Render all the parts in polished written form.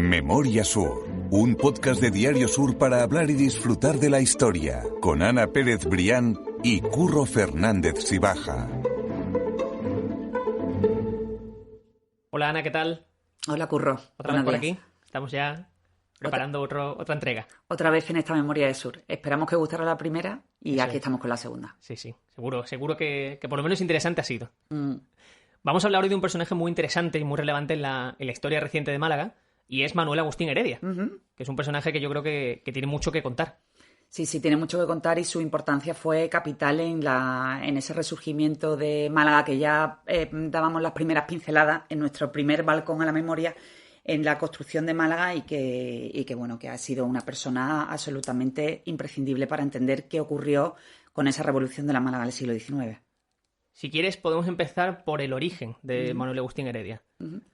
Memoria Sur, un podcast de Diario Sur para hablar y disfrutar de la historia, con Ana Pérez Brián y Curro Fernández Sibaja. Hola Ana, ¿qué tal? Hola Curro. ¿Otra vez por aquí? Estamos ya preparando otra entrega. Otra vez en esta Memoria de Sur. Esperamos que gustara la primera y aquí estamos con la segunda. Sí, seguro que por lo menos interesante ha sido. Vamos a hablar hoy de un personaje muy interesante y muy relevante en la historia reciente de Málaga, y es Manuel Agustín Heredia, que es un personaje que yo creo que tiene mucho que contar. Sí, tiene mucho que contar y su importancia fue capital en ese resurgimiento de Málaga que ya dábamos las primeras pinceladas en nuestro primer balcón a la memoria en la construcción de Málaga y que ha sido una persona absolutamente imprescindible para entender qué ocurrió con esa revolución de la Málaga del siglo XIX. Si quieres, podemos empezar por el origen de Manuel Agustín Heredia.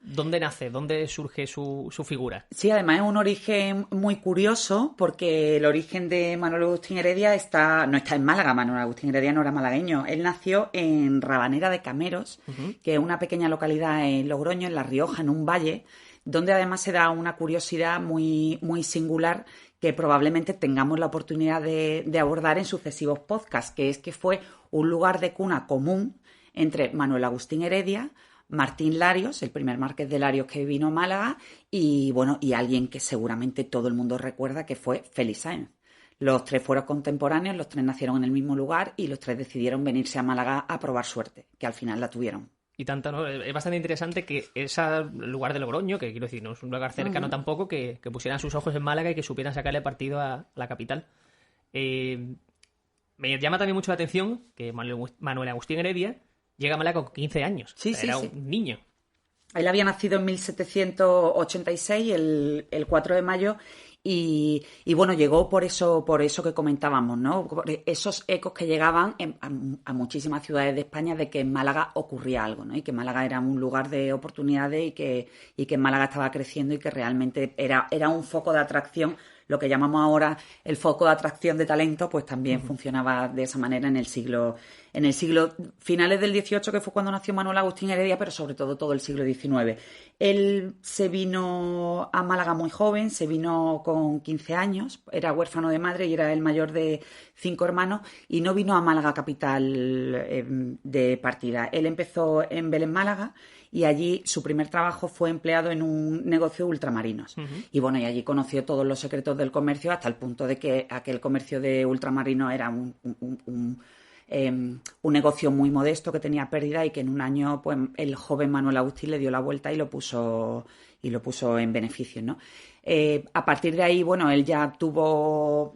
¿Dónde nace? ¿Dónde surge su figura? Sí, además es un origen muy curioso porque el origen de Manuel Agustín Heredia no está en Málaga. Manuel Agustín Heredia no era malagueño. Él nació en Rabanera de Cameros, que es una pequeña localidad en Logroño, en La Rioja, en un valle, donde además se da una curiosidad muy, muy singular que probablemente tengamos la oportunidad de abordar en sucesivos podcasts, que es que fue un lugar de cuna común entre Manuel Agustín Heredia, Martín Larios, el primer marqués de Larios que vino a Málaga, y alguien que seguramente todo el mundo recuerda, que fue Félix Sáenz. Los tres fueron contemporáneos, los tres nacieron en el mismo lugar y los tres decidieron venirse a Málaga a probar suerte, que al final la tuvieron. Y tanto, ¿no? Es bastante interesante que ese lugar de Logroño, que quiero decir, no es un lugar cercano tampoco, que pusieran sus ojos en Málaga y que supieran sacarle partido a la capital. Me llama también mucho la atención que Manuel Agustín Heredia llega a Málaga con 15 años. Era un niño. Él había nacido en 1786, el 4 de mayo, y llegó por eso que comentábamos, ¿no? Por esos ecos que llegaban a muchísimas ciudades de España de que en Málaga ocurría algo, ¿no? Y que Málaga era un lugar de oportunidades y que en Málaga estaba creciendo y que realmente era un foco de atracción. Lo que llamamos ahora el foco de atracción de talento, pues también funcionaba de esa manera en el siglo finales del XVIII, que fue cuando nació Manuel Agustín Heredia, pero sobre todo el siglo XIX. Él se vino a Málaga muy joven, se vino con 15 años, era huérfano de madre y era el mayor de 5 hermanos, y no vino a Málaga capital de partida. Él empezó en Vélez, Málaga, y allí su primer trabajo fue empleado en un negocio de ultramarinos. Y allí conoció todos los secretos del comercio hasta el punto de que aquel comercio de ultramarinos era un negocio muy modesto que tenía pérdida y que en un año pues el joven Manuel Agustín le dio la vuelta y lo puso en beneficio, ¿no? A partir de ahí, él ya tuvo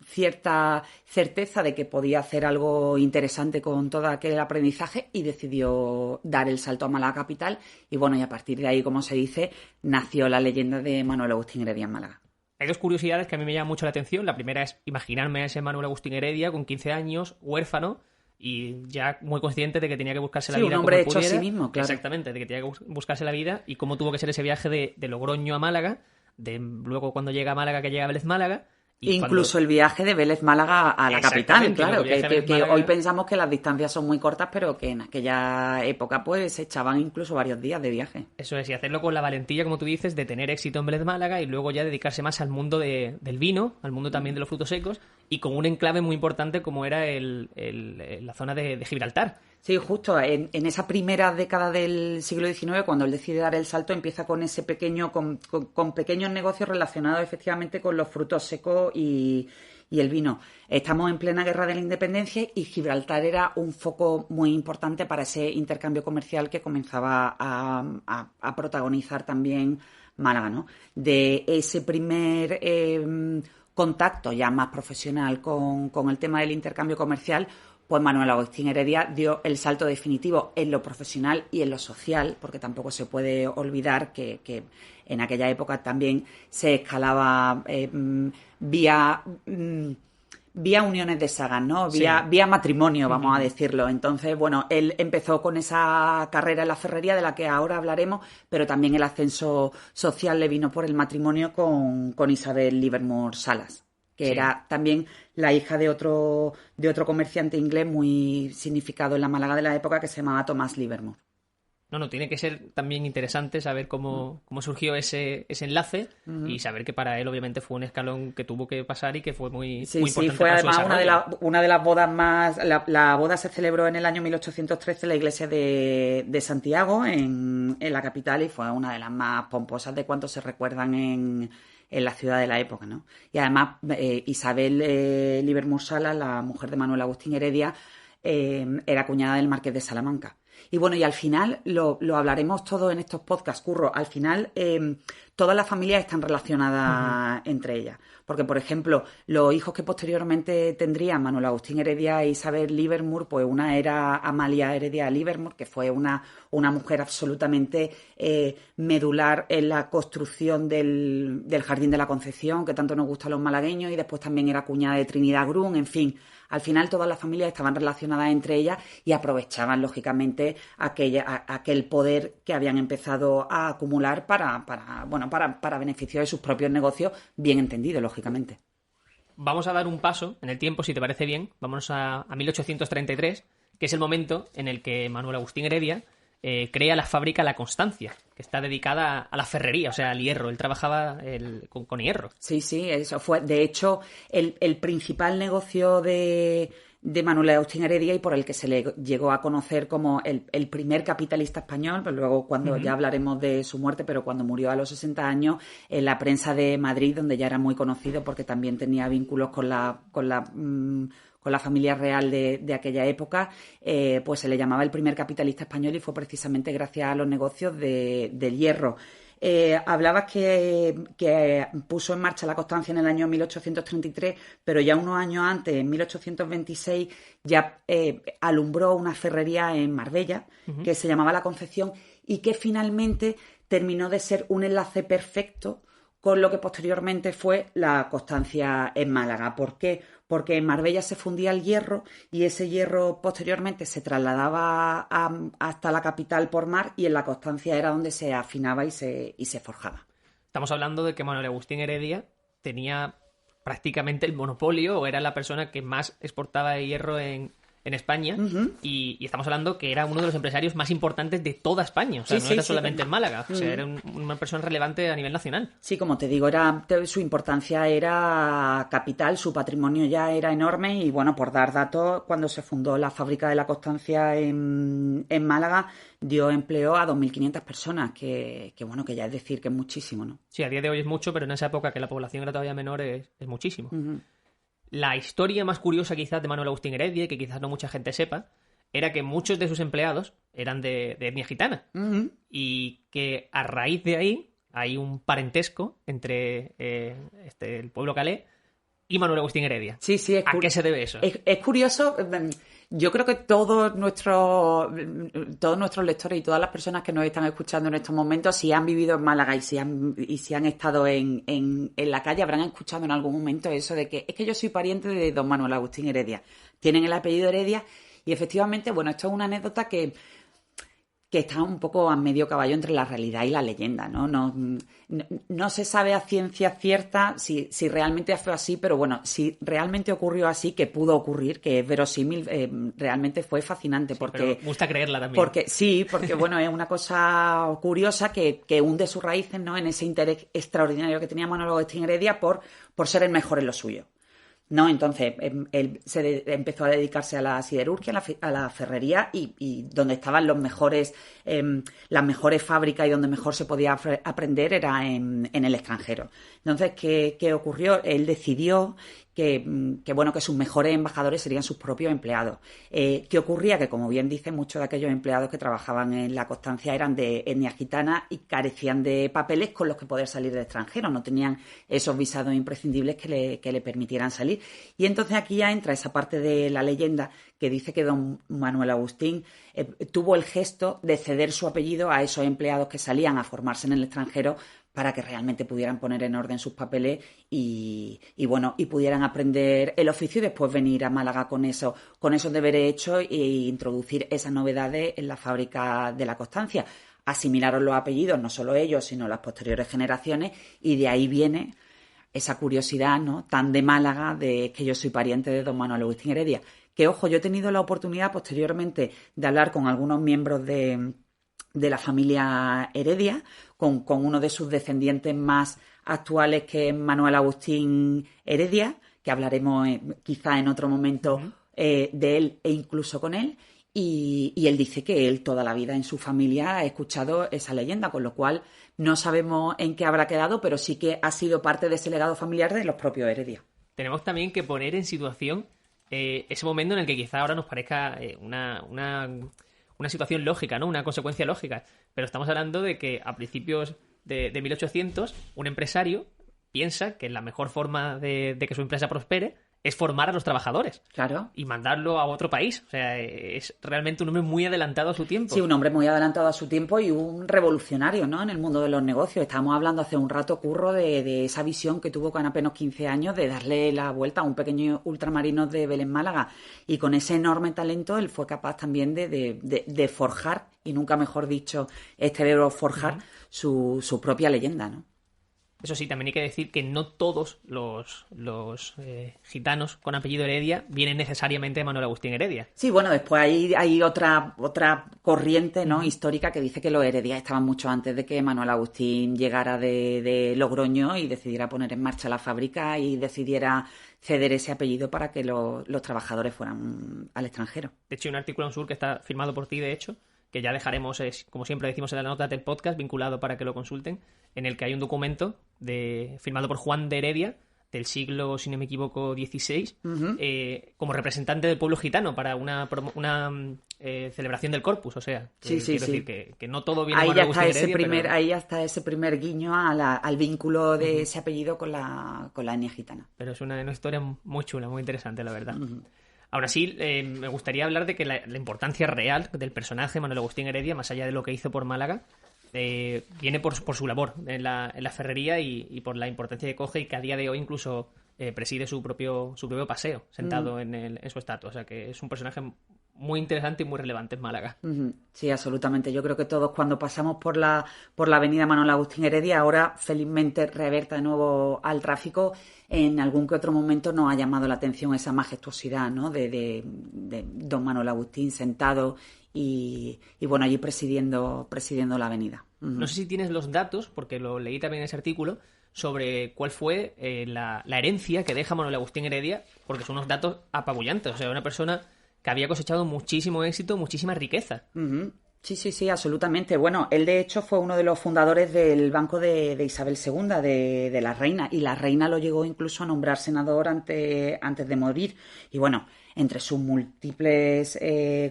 cierta certeza de que podía hacer algo interesante con todo aquel aprendizaje y decidió dar el salto a Málaga capital y a partir de ahí, como se dice, nació la leyenda de Manuel Agustín Heredia en Málaga. Hay dos curiosidades que a mí me llaman mucho la atención. La primera es imaginarme a ese Manuel Agustín Heredia con 15 años, huérfano, y ya muy consciente de que tenía que buscarse la vida. Un hombre como hecho pudiera. A sí mismo, claro. Exactamente, de que tenía que buscarse la vida y cómo tuvo que ser ese viaje de Logroño a Málaga, de luego cuando llega a Málaga, que llega a Vélez, Málaga. Incluso el viaje de Vélez Málaga a la capital, claro, que hoy pensamos que las distancias son muy cortas, pero que en aquella época pues se echaban incluso varios días de viaje. Eso es, y hacerlo con la valentía, como tú dices, de tener éxito en Vélez Málaga y luego ya dedicarse más al mundo del vino, al mundo también de los frutos secos, y con un enclave muy importante como era la zona de Gibraltar. Sí, justo en esa primera década del siglo XIX, cuando él decide dar el salto, empieza con ese con pequeños negocios relacionados efectivamente con los frutos secos y el vino. Estamos en plena guerra de la independencia y Gibraltar era un foco muy importante para ese intercambio comercial que comenzaba a protagonizar también Málaga, ¿no? De ese primer contacto ya más profesional con el tema del intercambio comercial, pues Manuel Agustín Heredia dio el salto definitivo en lo profesional y en lo social, porque tampoco se puede olvidar que en aquella época también se escalaba vía uniones de sagas, ¿no? Vía matrimonio, vamos a decirlo. Entonces, él empezó con esa carrera en la ferrería de la que ahora hablaremos, pero también el ascenso social le vino por el matrimonio con Isabel Livermore Salas, que era también la hija de otro comerciante inglés muy significado en la Málaga de la época que se llamaba Thomas Livermore. No, tiene que ser también interesante saber cómo surgió ese enlace y saber que para él obviamente fue un escalón que tuvo que pasar y que fue muy importante. Sí, fue para además su una de las bodas más... La boda se celebró en el año 1813 en la iglesia de Santiago, en la capital, y fue una de las más pomposas de cuanto se recuerdan en la ciudad de la época, ¿no? Y además Isabel Livermore Salas, la mujer de Manuel Agustín Heredia, era cuñada del marqués de Salamanca. Y bueno, y al final, lo hablaremos todo en estos podcasts, Curro, al final todas las familias están relacionadas entre ellas. Porque, por ejemplo, los hijos que posteriormente tendrían Manuel Agustín Heredia e Isabel Livermore, pues una era Amalia Heredia Livermore, que fue una mujer absolutamente medular en la construcción del Jardín de la Concepción, que tanto nos gusta a los malagueños, y después también era cuñada de Trinidad Grun, en fin. Al final todas las familias estaban relacionadas entre ellas y aprovechaban, lógicamente, aquel poder que habían empezado a acumular para beneficio de sus propios negocios, bien entendido, lógicamente. Vamos a dar un paso en el tiempo, si te parece bien. Vámonos a 1833, que es el momento en el que Manuel Agustín Heredia crea la fábrica La Constancia, que está dedicada a la ferrería, o sea, al hierro. Él trabajaba con hierro. Sí, eso fue, de hecho, el principal negocio de Manuel Agustín Heredia y por el que se le llegó a conocer como el primer capitalista español, pues luego cuando ya hablaremos de su muerte, pero cuando murió a los 60 años, en la prensa de Madrid, donde ya era muy conocido porque también tenía vínculos con la familia real de aquella época, pues se le llamaba el primer capitalista español y fue precisamente gracias a los negocios del hierro. Hablabas que puso en marcha La Constancia en el año 1833, pero ya unos años antes, en 1826, ya alumbró una ferrería en Marbella que se llamaba La Concepción y que finalmente terminó de ser un enlace perfecto con lo que posteriormente fue La Constancia en Málaga. ¿Por qué? Porque en Marbella se fundía el hierro y ese hierro posteriormente se trasladaba hasta la capital por mar y en La Constancia era donde se afinaba y se forjaba. Estamos hablando de que Manuel Agustín Heredia tenía prácticamente el monopolio o era la persona que más exportaba hierro en España y estamos hablando que era uno de los empresarios más importantes de toda España, o sea, no era solamente en Málaga, o sea, era una persona relevante a nivel nacional. Sí, como te digo, su importancia era capital, su patrimonio ya era enorme y bueno, por dar datos, cuando se fundó la fábrica de La Constancia en Málaga, dio empleo a 2.500 personas, que bueno, que ya es decir que es muchísimo, ¿no? Sí, a día de hoy es mucho, pero en esa época que la población era todavía menor es muchísimo. La historia más curiosa quizás de Manuel Agustín Heredia, y que quizás no mucha gente sepa, era que muchos de sus empleados eran de etnia gitana. Y que a raíz de ahí hay un parentesco entre el pueblo calé y Manuel Agustín Heredia. Sí, ¿A qué se debe eso? Es curioso. Yo creo que todos nuestros lectores y todas las personas que nos están escuchando en estos momentos, si han vivido en Málaga y si han estado en la calle, habrán escuchado en algún momento eso de que es que yo soy pariente de don Manuel Agustín Heredia. Tienen el apellido Heredia y efectivamente, bueno, esto es una anécdota que está un poco a medio caballo entre la realidad y la leyenda, ¿no? No se sabe a ciencia cierta si realmente fue así, pero bueno, si realmente ocurrió así, que pudo ocurrir, que es verosímil, realmente fue fascinante. Porque pero me gusta creerla también. Porque bueno, es una cosa curiosa que hunde sus raíces, ¿no?, en ese interés extraordinario que tenía Manuel Agustín Heredia por ser el mejor en lo suyo. No, entonces él empezó a dedicarse a la siderurgia, a la ferrería y donde estaban las mejores fábricas y donde mejor se podía aprender era en el extranjero. Entonces, ¿qué ocurrió? Él decidió que sus mejores embajadores serían sus propios empleados. ¿Qué ocurría? Que, como bien dice, muchos de aquellos empleados que trabajaban en La Constancia eran de etnia gitana y carecían de papeles con los que poder salir del extranjero. No tenían esos visados imprescindibles que le permitieran salir. Y entonces aquí ya entra esa parte de la leyenda que dice que don Manuel Agustín tuvo el gesto de ceder su apellido a esos empleados que salían a formarse en el extranjero para que realmente pudieran poner en orden sus papeles y pudieran aprender el oficio y después venir a Málaga con esos deberes hechos e introducir esas novedades en la fábrica de La Constancia. Asimilaron los apellidos, no solo ellos, sino las posteriores generaciones, y de ahí viene esa curiosidad, ¿no?, tan de Málaga, de que yo soy pariente de don Manuel Agustín Heredia. Que, ojo, yo he tenido la oportunidad posteriormente de hablar con algunos miembros de de la familia Heredia, con uno de sus descendientes más actuales, que es Manuel Agustín Heredia, que hablaremos quizá en otro momento de él e incluso con él. Y él dice que él toda la vida en su familia ha escuchado esa leyenda, con lo cual no sabemos en qué habrá quedado, pero sí que ha sido parte de ese legado familiar de los propios Heredia. Tenemos también que poner en situación ese momento en el que quizá ahora nos parezca una situación lógica, ¿no? Una consecuencia lógica. Pero estamos hablando de que a principios de 1800 un empresario piensa que la mejor forma de que su empresa prospere es formar a los trabajadores. Claro. Y mandarlo a otro país. O sea, es realmente un hombre muy adelantado a su tiempo. Sí, un hombre muy adelantado a su tiempo y un revolucionario, ¿no?, en el mundo de los negocios. Estábamos hablando hace un rato, Curro, de esa visión que tuvo con apenas 15 años de darle la vuelta a un pequeño ultramarino de Belén, Málaga. Y con ese enorme talento él fue capaz también de forjar, y nunca mejor dicho este verbo forjar, su propia leyenda, ¿no? Eso sí, también hay que decir que no todos los gitanos con apellido Heredia vienen necesariamente de Manuel Agustín Heredia. Sí, bueno, después hay otra corriente, ¿no?, histórica, que dice que los Heredia estaban mucho antes de que Manuel Agustín llegara de Logroño y decidiera poner en marcha la fábrica y decidiera ceder ese apellido para que los trabajadores fueran al extranjero. De hecho, hay un artículo en Sur que está firmado por ti, de hecho, que ya dejaremos, como siempre decimos en la nota del podcast, vinculado para que lo consulten, en el que hay un documento firmado por Juan de Heredia, del siglo, si no me equivoco, XVI, como representante del pueblo gitano para una celebración del Corpus. O sea, quiero decir que no todo viene de Manuel Agustín Heredia. Ahí está ese primer guiño al vínculo de ese apellido con la etnia gitana. Pero es una historia muy chula, muy interesante, la verdad. Aún así, me gustaría hablar de que la importancia real del personaje Manuel Agustín Heredia, más allá de lo que hizo por Málaga, viene por su labor en la ferrería y por la importancia que coge, y que a día de hoy incluso preside su propio paseo sentado en su estatua. O sea que es un personaje muy interesante y muy relevante en Málaga. Sí, absolutamente. Yo creo que todos, cuando pasamos por la avenida Manuel Agustín Heredia, ahora felizmente reaberta de nuevo al tráfico, en algún que otro momento nos ha llamado la atención esa majestuosidad, ¿no?, de don Manuel Agustín sentado y bueno, allí presidiendo la avenida. No sé si tienes los datos, porque lo leí también en ese artículo, sobre cuál fue la herencia que deja Manuel Agustín Heredia, porque son unos datos apabullantes. O sea, una persona que había cosechado muchísimo éxito, muchísima riqueza. Sí, absolutamente. Bueno, él de hecho fue uno de los fundadores del banco de Isabel II, de la reina, y la reina lo llegó incluso a nombrar senador antes de morir. Y bueno, entre sus múltiples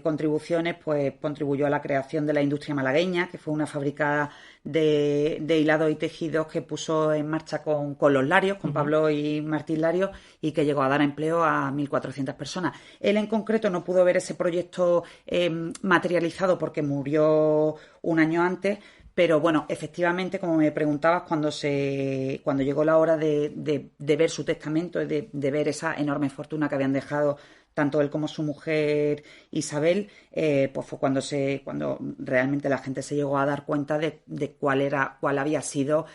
contribuciones, pues contribuyó a la creación de la industria malagueña, que fue una fábrica de hilados y tejidos que puso en marcha con los Larios, con Pablo y Martín Larios, y que llegó a dar empleo a 1.400 personas. Él en concreto no pudo ver ese proyecto materializado porque murió un año antes, pero bueno, efectivamente, como me preguntabas, cuando llegó la hora de ver su testamento, de ver esa enorme fortuna que habían dejado tanto él como su mujer Isabel, pues fue cuando realmente la gente se llegó a dar cuenta de cuál había sido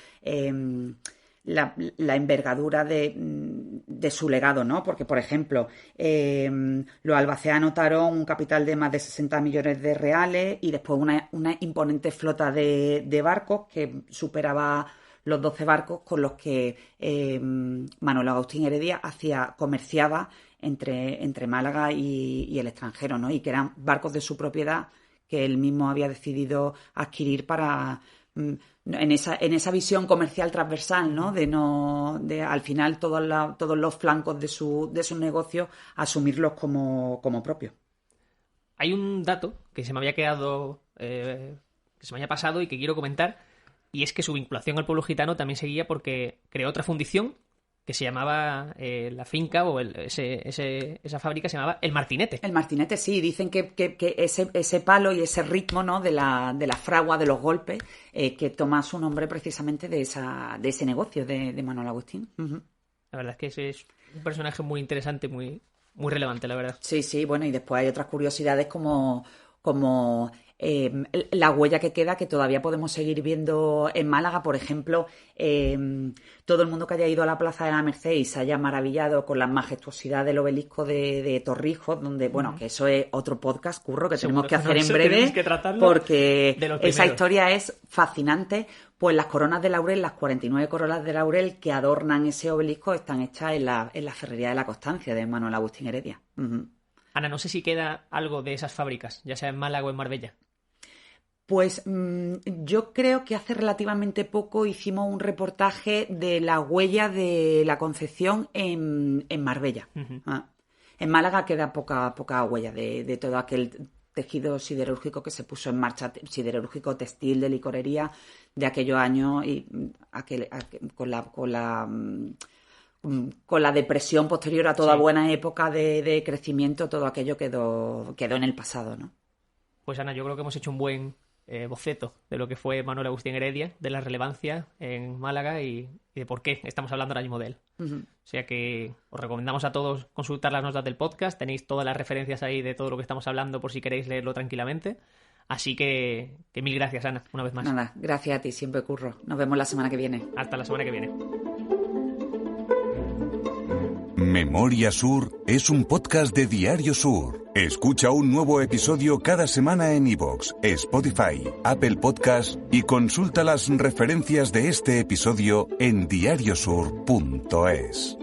la envergadura de su legado, ¿no? Porque, por ejemplo, los Albacea anotaron un capital de más de 60 millones de reales y después una imponente flota de barcos que superaba los 12 barcos con los que Manuel Agustín Heredia comerciaba entre Málaga y el extranjero, ¿no? Y que eran barcos de su propiedad que él mismo había decidido adquirir para en esa visión comercial transversal, ¿no? De al final todos los flancos de su negocio asumirlos como propios. Hay un dato que se me había quedado, que se me había pasado y que quiero comentar, y es que su vinculación al pueblo gitano también seguía porque creó otra fundición que se llamaba la finca o esa fábrica se llamaba El Martinete. El Martinete, sí. Dicen que ese palo y ese ritmo, ¿no?, de la fragua, de los golpes, que toma su nombre precisamente de ese negocio de Manuel Agustín. La verdad es que ese es un personaje muy interesante, muy, muy relevante, la verdad. Sí, bueno, y después hay otras curiosidades como la huella que queda, que todavía podemos seguir viendo en Málaga. Por ejemplo, todo el mundo que haya ido a la Plaza de la Merced y se haya maravillado con la majestuosidad del obelisco de Torrijos, donde, bueno, que eso es otro podcast, Curro, que tenemos que hacer en breve, porque esa historia es fascinante. Pues las coronas de laurel, las 49 coronas de laurel que adornan ese obelisco están hechas en la Ferrería de la Constancia de Manuel Agustín Heredia. Ana, no sé si queda algo de esas fábricas, ya sea en Málaga o en Marbella. Pues yo creo que hace relativamente poco hicimos un reportaje de la huella de la Concepción en Marbella. En Málaga queda poca huella de todo aquel tejido siderúrgico que se puso en marcha, siderúrgico, textil, de licorería de aquellos años, y con la depresión posterior a toda buena época de crecimiento, todo aquello quedó en el pasado, ¿no? Pues Ana, yo creo que hemos hecho un buen boceto de lo que fue Manuel Agustín Heredia, de la relevancia en Málaga y de por qué estamos hablando ahora mismo de él. O sea que os recomendamos a todos consultar las notas del podcast, tenéis todas las referencias ahí de todo lo que estamos hablando por si queréis leerlo tranquilamente. Así que mil gracias, Ana, una vez más. Nada, gracias a ti, siempre, Curro. Nos vemos la semana que viene. Hasta la semana que viene. Memoria Sur es un podcast de Diario Sur. Escucha un nuevo episodio cada semana en iVoox, Spotify, Apple Podcasts y consulta las referencias de este episodio en diariosur.es.